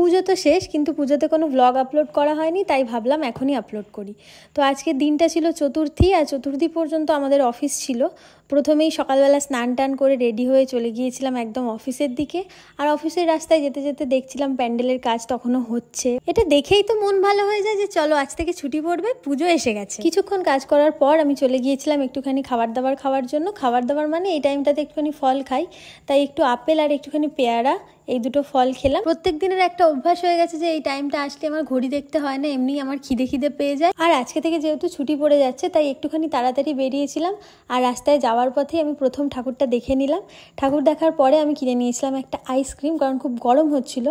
পুজো তো শেষ, কিন্তু পুজোতে কোনো ব্লগ আপলোড করা হয়নি, তাই ভাবলাম এখনই আপলোড করি। তো আজকের দিনটা ছিল চতুর্থী, আর চতুর্থী পর্যন্ত আমাদের অফিস ছিল। প্রথমেই সকালবেলা স্নান টান করে রেডি হয়ে চলে গিয়েছিলাম একদম অফিসের দিকে। আর অফিসের রাস্তায় যেতে যেতে দেখছিলাম প্যান্ডেলের কাজ তখনও হচ্ছে। এটা দেখেই তো মন ভালো হয়ে যায় যে চলো আজ থেকে ছুটি পড়বে, পুজো এসে গেছে। কিছুক্ষণ কাজ করার পর আমি চলে গিয়েছিলাম একটুখানি খাবার দাবার খাওয়ার জন্য। খাবার দাবার মানে এই টাইমটাতে একটুখানি ফল খাই, তাই একটু আপেল আর একটুখানি পেয়ারা, এই দুটো ফল খেলাম। প্রত্যেক দিনের একটা অভ্যাস হয়ে গেছে যে এই টাইমটা আসলে আমার ঘড়ি দেখতে হয় না, এমনি আমার খিদে পেয়ে যায়। আর আজকে থেকে যেহেতু ছুটি পড়ে যাচ্ছে, তাই একটুখানি তাড়াতাড়ি বেরিয়েছিলাম। আর রাস্তায় যাওয়ার পথে আমি প্রথম ঠাকুরটা দেখে নিলাম। ঠাকুর দেখার পরে আমি কিনে নিয়েছিলাম একটা আইসক্রিম, কারণ খুব গরম হচ্ছিল।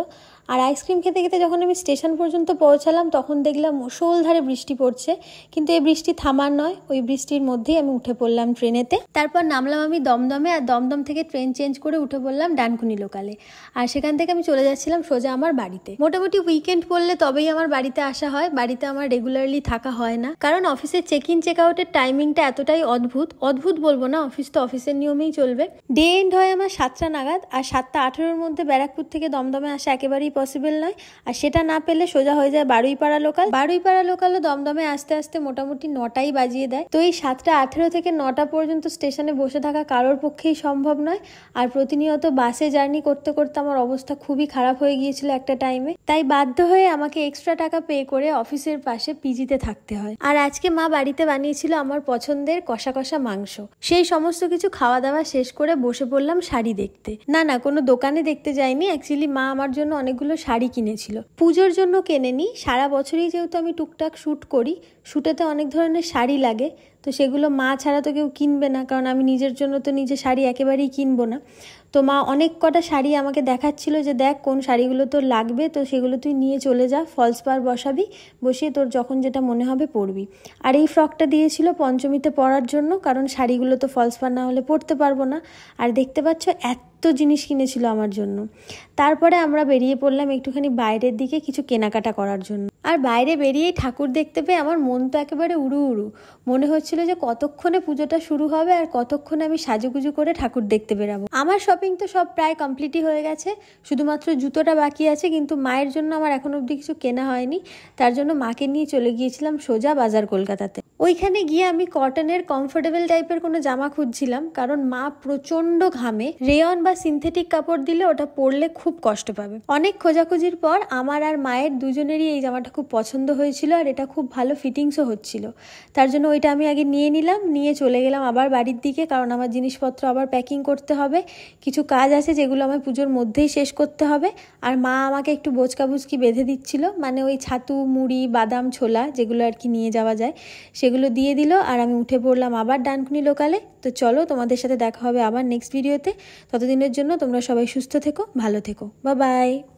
আর আইসক্রিম খেতে খেতে যখন আমি স্টেশন পর্যন্ত পৌঁছালাম, তখন দেখলাম মুষলধারে বৃষ্টি পড়ছে। কিন্তু এই বৃষ্টি থামার নয়, ওই বৃষ্টির মধ্যেই আমি উঠে পড়লাম ট্রেনেতে। তারপর নামলাম আমি দমদমে, আর দমদম থেকে ট্রেন চেঞ্জ করে উঠে পড়লাম ডানকুনি লোকালে। আর সেখান থেকে আমি চলে যাচ্ছিলাম সোজা আমার বাড়িতে। মোটামুটি উইকেন্ড পড়লে তবেই আমার বাড়িতে আসা হয়, বাড়িতে আমার রেগুলারলি থাকা হয় না, কারণ অফিসের চেক ইন চেক আউটের টাইমিংটা এতটাই অদ্ভুত বলবো না, অফিস তো অফিসের নিয়মেই চলবে। ডে এন্ড হয় আমার 7টা নাগাদ, আর 7:18-র মধ্যে ব্যারাকপুর থেকে দমদমে আসা একেবারেই পসিবল নয়। আর সেটা না পেলে সোজা হয়ে যায় বারুইপাড়া লোকাল। বারুইপাড়া লোকালও দমদমে আসতে আসতে মোটামুটি 9টাই বাজিয়ে দেয়। তো এই 7:18 থেকে 9টা পর্যন্ত স্টেশনে বসে থাকা কারোর পক্ষেই সম্ভব নয়। আর প্রতিনিয়ত বাসে জার্নি করতে করতে আমার অবস্থা খুবই খারাপ হয়ে গিয়েছিল একটা টাইমে, তাই বাধ্য হয়ে আমাকে এক্সট্রা টাকা পে করে অফিসের পাশে পিজিতে থাকতে হয়। আর আজকে মা বাড়িতে বানিয়েছিল আমার পছন্দের কষা কষা মাংস। সেই সমস্ত কিছু খাওয়া দাওয়া শেষ করে বসে পড়লাম শাড়ি দেখতে। না, কোনো দোকানে দেখতে যাইনি, অ্যাকচুয়ালি মা আমার জন্য অনেকগুলো শাড়ি কিনেছিল। পুজোর জন্য কেনেনি, সারা বছরই যেহেতু আমি টুকটাক শ্যুট করি, শ্যুটেতে অনেক ধরনের শাড়ি লাগে, তো সেগুলো মা ছাড়া তো কেউ কিনবে না, কারণ আমি নিজের জন্য তো নিজে শাড়ি একেবারেই কিনবো না। তো মা অনেক কটা শাড়ি আমাকে দেখাচ্ছিল যে দেখ কোন শাড়িগুলো তোর লাগবে, তো সেগুলো তুই নিয়ে চলে যা, ফলস পার বসাবি, বসিয়ে তোর যখন যেটা মনে হবে পরবি। আর এই ফ্রকটা দিয়েছিল পঞ্চমীতে পরার জন্য, কারণ শাড়িগুলো তো ফলস পার না হলে পরতে পারবো না। আর দেখতে পাচ্ছ এত জিনিস কিনেছিল আমার জন্য। তারপরে আমরা বেরিয়ে পড়লাম একটুখানি বাইরের দিকে কিছু কেনাকাটা করার জন্য। আর বাইরে বেরিয়েই ঠাকুর দেখতে পেয়ে আমার মন তো একেবারে উড়ু মনে হচ্ছিল যে কতক্ষণে পুজোটা শুরু হবে আর কতক্ষণে আমি সাজুগুজু করে ঠাকুর দেখতে বেরাবো। আমার শপিং তো সব প্রায় কমপ্লিটই হয়ে গেছে, শুধুমাত্র জুতোটা বাকি আছে। কিন্তু মায়ের জন্য আমার এখন অবধি কিছু কেনা হয়নি, তার জন্য মাকে নিয়ে চলে গিয়েছিলাম সোজা বাজার কলকাতাতে। ওইখানে গিয়ে আমি কটনের কমফোর্টেবল টাইপের কোনো জামা খুঁজছিলাম, কারণ মা প্রচন্ড ঘামে। রেয়ন বা সিনথেটিক কাপড় দিলে ওটা পরলে খুব কষ্ট পাবে। অনেক খোঁজাখুঁজির পর আমার আর মায়ের দুজনেরই এই জামাটা খুব পছন্দ হয়েছিল, আর এটা খুব ভালো ফিটিংসও হচ্ছিল। তার জন্য ওইটা আমি আগে নিয়ে নিলাম, নিয়ে চলে গেলাম আবার বাড়ির দিকে, কারণ আমার জিনিসপত্র আবার প্যাকিং করতে হবে। কিছু কাজ আছে যেগুলো আমার পুজোর মধ্যেই শেষ করতে হবে। আর মা আমাকে একটু বোচকাবুচকি বেঁধে দিচ্ছিল, মানে ওই ছাতু, মুড়ি, বাদাম, ছোলা যেগুলো আর কি নিয়ে যাওয়া যায়, সেগুলো দিয়ে দিল। আর আমি উঠে পড়লাম আবার ডানকুনি লোকালে। তো চলো, তোমাদের সাথে দেখা হবে আবার নেক্সট ভিডিওতে। ততদিনের জন্য তোমরা সবাই সুস্থ থেকো, ভালো থেকো, বাই বাই।